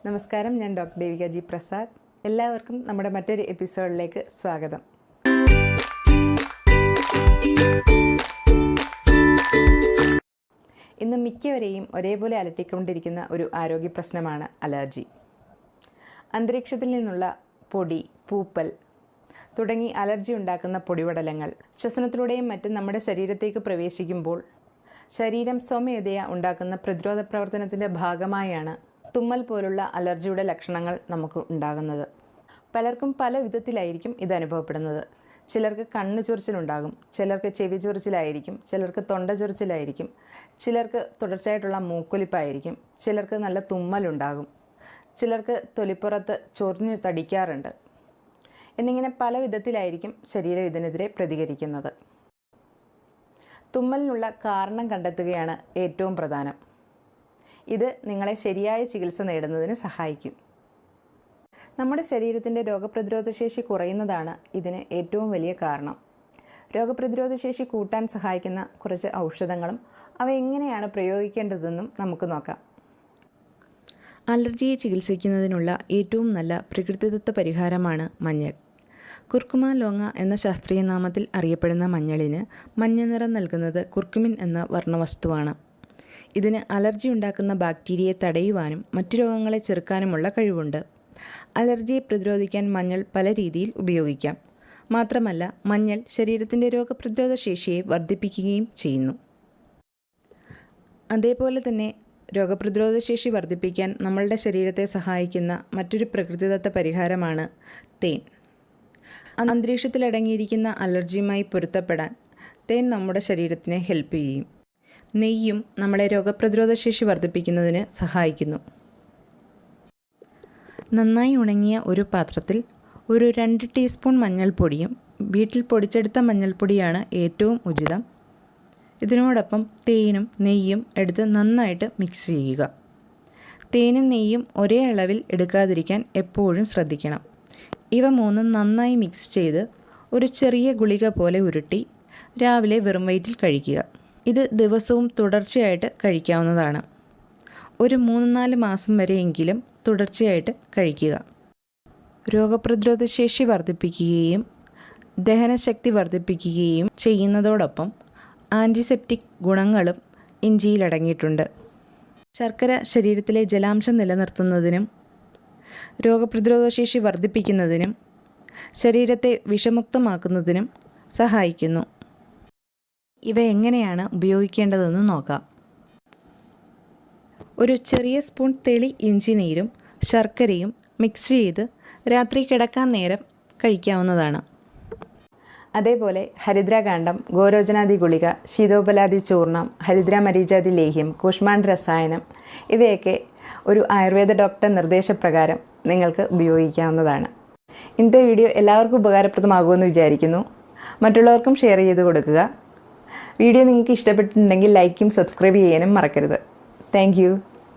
നമസ്കാരം, ഞാൻ doctor Devika G Prasad. എല്ലാവർക്കും നമ്മുടെ മറ്റൊരു എപ്പിസോഡിലേക്ക് സ്വാഗതം. ഇന്ന് മിക്കവരെയും ഒരേപോലെ അലട്ടിക്കൊണ്ടിരിക്കുന്ന ഒരു ആരോഗ്യ പ്രശ്നമാണ് അലർജി. അന്തരീക്ഷത്തിൽ നിന്നുള്ള പൊടി, പൂപ്പൽ തുടങ്ങി അലർജി ഉണ്ടാക്കുന്ന പൊടിപടലങ്ങൾ ശ്വസനത്തിലൂടെയും മറ്റും നമ്മുടെ ശരീരത്തേക്ക് പ്രവേശിക്കുമ്പോൾ ശരീരം സ്വമേധയാ ഉണ്ടാക്കുന്ന പ്രതിരോധ പ്രവർത്തനത്തിൻ്റെ ഭാഗമായാണ് തുമ്മൽ പോലുള്ള അലർജിയുടെ ലക്ഷണങ്ങൾ നമുക്ക് ഉണ്ടാകുന്നത്. പലർക്കും പല വിധത്തിലായിരിക്കും ഇത് അനുഭവപ്പെടുന്നത്. ചിലർക്ക് കണ്ണ് ചൊറിച്ചിലുണ്ടാകും, ചിലർക്ക് ചെവി ചൊറിച്ചിലായിരിക്കും, ചിലർക്ക് തൊണ്ട ചൊറിച്ചിലായിരിക്കും, ചിലർക്ക് തുടർച്ചയായിട്ടുള്ള മൂക്കൊലിപ്പായിരിക്കും, ചിലർക്ക് നല്ല തുമ്മലുണ്ടാകും, ചിലർക്ക് തൊലിപ്പുറത്ത് ചൊറിഞ്ഞു തടിക്കാറുണ്ട്. എന്നിങ്ങനെ പല വിധത്തിലായിരിക്കും ശരീരം ഇതിനെതിരെ പ്രതികരിക്കുന്നത്. തുമ്മലിനുള്ള കാരണം കണ്ടെത്തുകയാണ് ഏറ്റവും പ്രധാനം. ഇത് നിങ്ങളെ ശരിയായ ചികിത്സ നേടുന്നതിന് സഹായിക്കും. നമ്മുടെ ശരീരത്തിൻ്റെ രോഗപ്രതിരോധ ശേഷി കുറയുന്നതാണ് ഇതിന് ഏറ്റവും വലിയ കാരണം. രോഗപ്രതിരോധ ശേഷി കൂട്ടാൻ സഹായിക്കുന്ന കുറച്ച് ഔഷധങ്ങളും അവ എങ്ങനെയാണ് പ്രയോഗിക്കേണ്ടതെന്നും നമുക്ക് നോക്കാം. അലർജിയെ ചികിത്സിക്കുന്നതിനുള്ള ഏറ്റവും നല്ല പ്രകൃതിദത്ത പരിഹാരമാണ് മഞ്ഞൾ. കുർക്കുമ ലോങ്ങ എന്ന ശാസ്ത്രീയ നാമത്തിൽ അറിയപ്പെടുന്ന മഞ്ഞളിന് മഞ്ഞ നിറം നൽകുന്നത് കുർക്കുമിൻ എന്ന വർണ്ണവസ്തുവാണ്. ഇതിന് അലർജി ഉണ്ടാക്കുന്ന ബാക്ടീരിയയെ തടയുവാനും മറ്റു രോഗങ്ങളെ ചെറുക്കാനുമുള്ള കഴിവുണ്ട്. അലർജിയെ പ്രതിരോധിക്കാൻ മഞ്ഞൾ പല രീതിയിൽ ഉപയോഗിക്കാം. മാത്രമല്ല, മഞ്ഞൾ ശരീരത്തിൻ്റെ രോഗപ്രതിരോധ ശേഷിയെ വർദ്ധിപ്പിക്കുകയും ചെയ്യുന്നു. അതേപോലെ തന്നെ രോഗപ്രതിരോധ ശേഷി വർദ്ധിപ്പിക്കാൻ നമ്മളുടെ ശരീരത്തെ സഹായിക്കുന്ന മറ്റൊരു പ്രകൃതിദത്ത പരിഹാരമാണ് തേൻ. അന്തരീക്ഷത്തിലടങ്ങിയിരിക്കുന്ന അലർജിയുമായി പൊരുത്തപ്പെടാൻ തേൻ നമ്മുടെ ശരീരത്തിനെ ഹെൽപ്പ് ചെയ്യും. നെയ്യും നമ്മളെ രോഗപ്രതിരോധ ശേഷി വർദ്ധിപ്പിക്കുന്നതിന് സഹായിക്കുന്നു. നന്നായി ഉണങ്ങിയ ഒരു പാത്രത്തിൽ ഒരു 2 ടീസ്പൂൺ മഞ്ഞൾപ്പൊടിയും, വീട്ടിൽ പൊടിച്ചെടുത്ത മഞ്ഞൾപ്പൊടിയാണ് ഏറ്റവും ഉചിതം, ഇതിനോടൊപ്പം തേനും നെയ്യും എടുത്ത് നന്നായിട്ട് മിക്സ് ചെയ്യുക. തേനും നെയ്യും ഒരേ അളവിൽ എടുക്കാതിരിക്കാൻ എപ്പോഴും ശ്രദ്ധിക്കണം. ഇവ മൂന്നും നന്നായി മിക്സ് ചെയ്ത് ഒരു ചെറിയ ഗുളിക പോലെ ഉരുട്ടി രാവിലെ വെറും വയറ്റിൽ കഴിക്കുക. ഇത് ദിവസവും തുടർച്ചയായിട്ട് കഴിക്കാവുന്നതാണ്. ഒരു 3-4 മാസം വരെയെങ്കിലും തുടർച്ചയായിട്ട് കഴിക്കുക. രോഗപ്രതിരോധ ശേഷി വർദ്ധിപ്പിക്കുകയും ദഹനശക്തി വർദ്ധിപ്പിക്കുകയും ചെയ്യുന്നതോടൊപ്പം ആൻറ്റിസെപ്റ്റിക് ഗുണങ്ങളും ഇഞ്ചിയിലടങ്ങിയിട്ടുണ്ട്. ശർക്കര ശരീരത്തിലെ ജലാംശം നിലനിർത്തുന്നതിനും രോഗപ്രതിരോധ ശേഷി വർദ്ധിപ്പിക്കുന്നതിനും ശരീരത്തെ വിഷമുക്തമാക്കുന്നതിനും സഹായിക്കുന്നു. ഇവ എങ്ങനെയാണ് ഉപയോഗിക്കേണ്ടതെന്ന് നോക്കാം. ഒരു ചെറിയ സ്പൂൺ തെളി ഇഞ്ചി നീരും ശർക്കരയും മിക്സ് ചെയ്ത് രാത്രി കിടക്കാൻ നേരം കഴിക്കാവുന്നതാണ്. അതേപോലെ ഹരിദ്രാകാണ്ഡം, ഗോരോചനാദി ഗുളിക, ശീതോപലാദി ചൂർണം, ഹരിദ്രാമരീചാദി ലേഹ്യം, കൂഷ്മാണ്ഡ രസായനം ഇവയൊക്കെ ഒരു ആയുർവേദ ഡോക്ടർ നിർദ്ദേശപ്രകാരം നിങ്ങൾക്ക് ഉപയോഗിക്കാവുന്നതാണ്. ഇന്നത്തെ വീഡിയോ എല്ലാവർക്കും ഉപകാരപ്രദമാകുമെന്ന് വിചാരിക്കുന്നു. മറ്റുള്ളവർക്കും ഷെയർ ചെയ്ത് കൊടുക്കുക. വീഡിയോ നിങ്ങൾക്ക് ഇഷ്ടപ്പെട്ടിട്ടുണ്ടെങ്കിൽ ലൈക്കും സബ്സ്ക്രൈബ് ചെയ്യാനും മറക്കരുത്. Thank you.